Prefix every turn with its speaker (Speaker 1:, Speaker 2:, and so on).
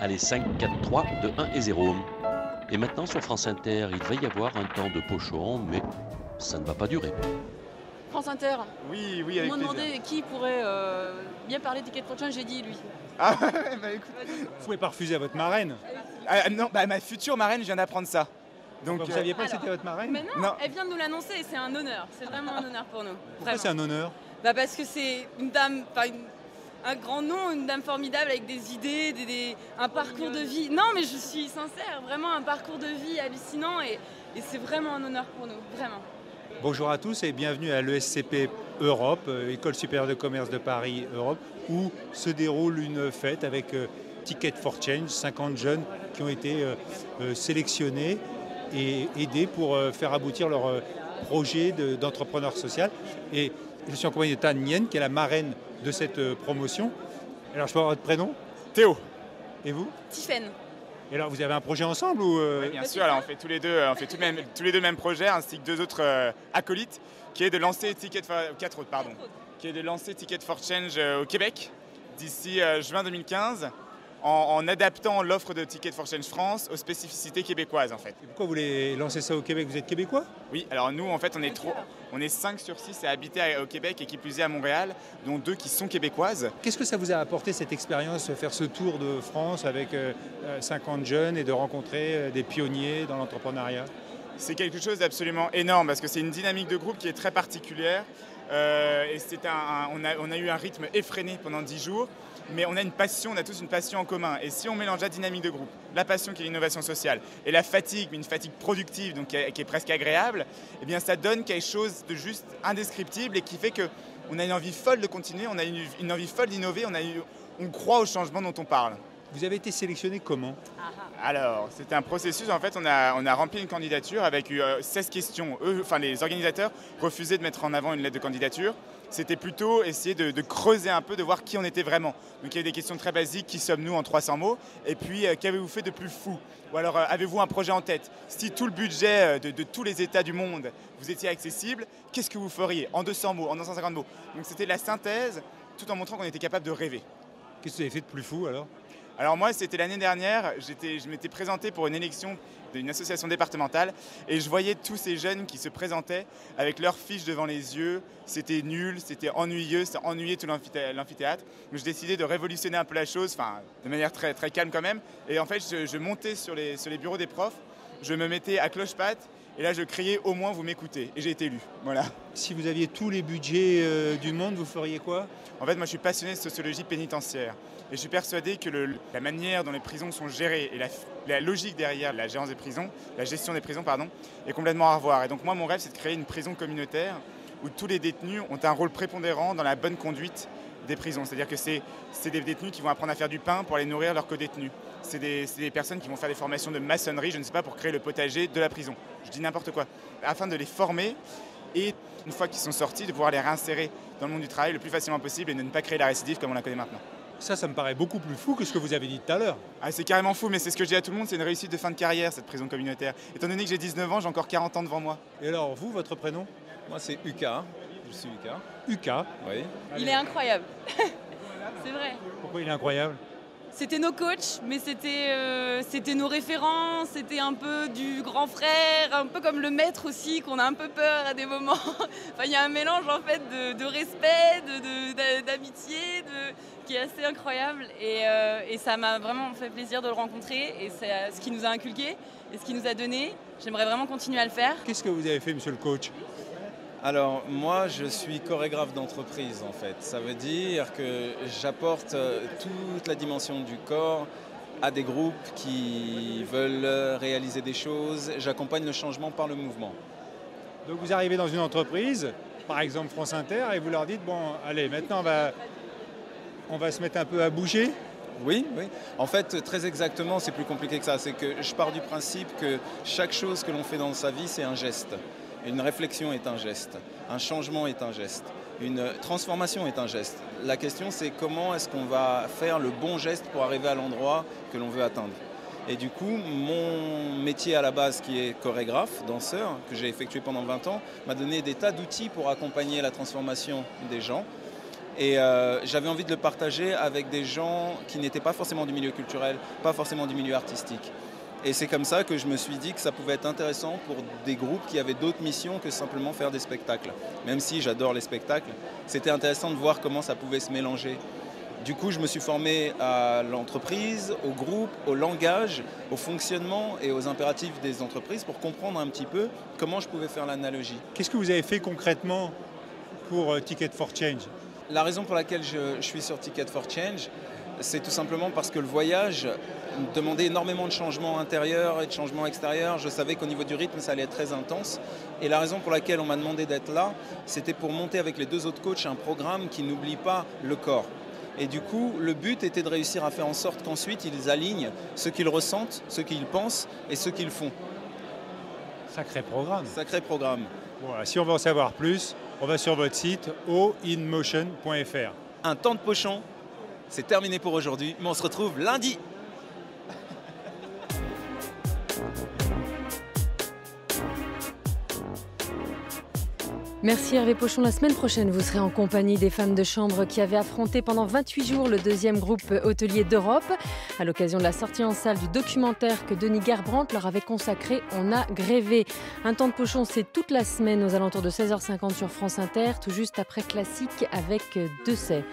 Speaker 1: Allez, 5, 4, 3, 2, 1 et 0. Et maintenant sur France Inter, il va y avoir un temps de pochon, mais ça ne va pas durer.
Speaker 2: France Inter,
Speaker 3: Oui, oui,
Speaker 2: ils
Speaker 3: avec
Speaker 2: m'ont
Speaker 3: plaisir.
Speaker 2: demandé qui pourrait bien parler Ticket for Change, j'ai dit lui.
Speaker 3: Ah, bah écoute.
Speaker 4: Vous pouvez pas refuser à votre marraine.
Speaker 3: Non, bah ma future marraine, je viens d'apprendre ça. Donc,
Speaker 4: Vous saviez pas que
Speaker 2: alors.
Speaker 4: c'était votre marraine?
Speaker 2: Mais non,
Speaker 3: Non.
Speaker 2: elle vient de nous l'annoncer et c'est un honneur, c'est vraiment un honneur pour nous.
Speaker 4: Pourquoi
Speaker 2: Vraiment.
Speaker 4: c'est un honneur?
Speaker 2: Bah parce que c'est une dame, un grand nom, une dame formidable avec des idées, un parcours de vie. Non mais je suis sincère, vraiment un parcours de vie hallucinant et c'est vraiment un honneur pour nous, vraiment.
Speaker 4: Bonjour à tous et bienvenue à l'ESCP Europe, École supérieure de commerce de Paris Europe, où se déroule une fête avec Ticket for Change, 50 jeunes qui ont été sélectionnés et aidés pour faire aboutir leur projet d'entrepreneur social. Et je suis en compagnie de Tan Nguyen, qui est la marraine de cette promotion. Alors je peux avoir votre prénom?
Speaker 3: Théo.
Speaker 4: Et vous?
Speaker 2: Tiffaine.
Speaker 4: Et alors vous avez un projet ensemble ou
Speaker 3: Bien sûr, alors on fait tous les deux, tous les deux le même projet, ainsi que deux autres acolytes, qui est de lancer quatre autres, pardon, qui est de lancer Ticket for Change au Québec d'ici juin 2015, en adaptant l'offre de Ticket for Change France aux spécificités québécoises en fait.
Speaker 4: Et pourquoi vous voulez lancer ça au Québec? Vous êtes québécois?
Speaker 3: Oui, alors nous en fait on est 5 sur 6 à habiter au Québec et qui plus est à Montréal, dont 2 qui sont québécoises.
Speaker 4: Qu'est-ce que ça vous a apporté cette expérience, faire ce tour de France avec 50 jeunes et de rencontrer des pionniers dans l'entrepreneuriat?
Speaker 3: C'est quelque chose d'absolument énorme parce que c'est une dynamique de groupe qui est très particulière. Et on a eu un rythme effréné pendant 10 jours, mais on a tous une passion en commun. Et si on mélange la dynamique de groupe, la passion qui est l'innovation sociale, et la fatigue, mais une fatigue productive, donc qui est presque agréable, eh bien ça donne quelque chose de juste indescriptible et qui fait qu'on a une envie folle de continuer, on a une envie folle d'innover, on croit au changement dont on parle.
Speaker 4: Vous avez été sélectionné comment?
Speaker 3: Alors, c'était un processus, en fait, on a rempli une candidature avec 16 questions. Les organisateurs refusaient de mettre en avant une lettre de candidature. C'était plutôt essayer de creuser un peu, de voir qui on était vraiment. Donc il y avait des questions très basiques, qui sommes-nous en 300 mots? Et puis, qu'avez-vous fait de plus fou? Ou alors, avez-vous un projet en tête? Si tout le budget de tous les États du monde vous étiez accessible, qu'est-ce que vous feriez? En 200 mots, en 250 mots. Donc c'était la synthèse, tout en montrant qu'on était capable de rêver.
Speaker 4: Qu'est-ce que vous avez fait de plus fou alors?
Speaker 3: Alors moi, c'était l'année dernière, je m'étais présenté pour une élection d'une association départementale et je voyais tous ces jeunes qui se présentaient avec leurs fiches devant les yeux. C'était nul, c'était ennuyeux, ça ennuyait tout l'amphithéâtre. Donc je décidais de révolutionner un peu la chose, de manière très, très calme quand même. Et en fait, je montais sur les bureaux des profs, je me mettais à cloche-patte et là, je criais « Au moins, vous m'écoutez » et j'ai été élu. Voilà.
Speaker 4: Si vous aviez tous les budgets du monde, vous feriez quoi?
Speaker 3: En fait, moi, je suis passionné de sociologie pénitentiaire. Et je suis persuadé que la manière dont les prisons sont gérées et la logique derrière la gestion des prisons, est complètement à revoir. Et donc moi, mon rêve, c'est de créer une prison communautaire où tous les détenus ont un rôle prépondérant dans la bonne conduite des prisons. C'est-à-dire que c'est des détenus qui vont apprendre à faire du pain pour aller nourrir leurs co-détenus. C'est des personnes qui vont faire des formations de maçonnerie, je ne sais pas, pour créer le potager de la prison. Je dis n'importe quoi. Afin de les former et, une fois qu'ils sont sortis, de pouvoir les réinsérer dans le monde du travail le plus facilement possible et de ne pas créer la récidive comme on la connaît maintenant.
Speaker 4: Ça me paraît beaucoup plus fou que ce que vous avez dit tout à l'heure.
Speaker 3: Ah, c'est carrément fou, mais c'est ce que je dis à tout le monde, c'est une réussite de fin de carrière, cette prison communautaire. Étant donné que j'ai 19 ans, j'ai encore 40 ans devant moi.
Speaker 4: Et alors, vous, votre prénom?
Speaker 5: Moi, c'est Uka. Je suis Uka.
Speaker 4: Uka.
Speaker 5: Oui.
Speaker 2: Il est incroyable. C'est vrai.
Speaker 4: Pourquoi il est incroyable?
Speaker 2: C'était nos coachs, mais c'était nos référents, c'était un peu du grand frère, un peu comme le maître aussi, qu'on a un peu peur à des moments. Enfin, il y a un mélange en fait de respect, d'amitié, qui est assez incroyable. Et ça m'a vraiment fait plaisir de le rencontrer. Et c'est ce qui nous a inculqué et ce qui nous a donné. J'aimerais vraiment continuer à le faire.
Speaker 4: Qu'est-ce que vous avez fait, monsieur le coach?
Speaker 5: Alors, moi, je suis chorégraphe d'entreprise, en fait. Ça veut dire que j'apporte toute la dimension du corps à des groupes qui veulent réaliser des choses. J'accompagne le changement par le mouvement.
Speaker 4: Donc vous arrivez dans une entreprise, par exemple France Inter, et vous leur dites, bon, allez, maintenant on va se mettre un peu à bouger.
Speaker 5: Oui, oui. En fait, très exactement, c'est plus compliqué que ça. C'est que je pars du principe que chaque chose que l'on fait dans sa vie, c'est un geste. Une réflexion est un geste, un changement est un geste, une transformation est un geste. La question, c'est comment est-ce qu'on va faire le bon geste pour arriver à l'endroit que l'on veut atteindre. Et du coup, mon métier à la base, qui est chorégraphe, danseur, que j'ai effectué pendant 20 ans, m'a donné des tas d'outils pour accompagner la transformation des gens. Et j'avais envie de le partager avec des gens qui n'étaient pas forcément du milieu culturel, pas forcément du milieu artistique. Et c'est comme ça que je me suis dit que ça pouvait être intéressant pour des groupes qui avaient d'autres missions que simplement faire des spectacles. Même si j'adore les spectacles, c'était intéressant de voir comment ça pouvait se mélanger. Du coup, je me suis formé à l'entreprise, au groupe, au langage, au fonctionnement et aux impératifs des entreprises pour comprendre un petit peu comment je pouvais faire l'analogie.
Speaker 4: Qu'est-ce que vous avez fait concrètement pour Ticket for Change?
Speaker 5: La raison pour laquelle je suis sur Ticket for Change, c'est tout simplement parce que le voyage demandait énormément de changements intérieurs et de changements extérieurs. Je savais qu'au niveau du rythme, ça allait être très intense. Et la raison pour laquelle on m'a demandé d'être là, c'était pour monter avec les 2 autres coachs un programme qui n'oublie pas le corps. Et du coup, le but était de réussir à faire en sorte qu'ensuite, ils alignent ce qu'ils ressentent, ce qu'ils pensent et ce qu'ils font.
Speaker 4: Sacré programme.
Speaker 5: Sacré programme.
Speaker 4: Voilà, si on veut en savoir plus, on va sur votre site oinmotion.fr.
Speaker 5: Un temps de pochon, c'est terminé pour aujourd'hui, mais on se retrouve lundi.
Speaker 6: Merci Hervé Pochon. La semaine prochaine, vous serez en compagnie des femmes de chambre qui avaient affronté pendant 28 jours le 2e groupe hôtelier d'Europe. À l'occasion de la sortie en salle du documentaire que Denis Gerbrandt leur avait consacré, On a grévé. Un temps de Pochon, c'est toute la semaine aux alentours de 16h50 sur France Inter, tout juste après Classique avec Dessay.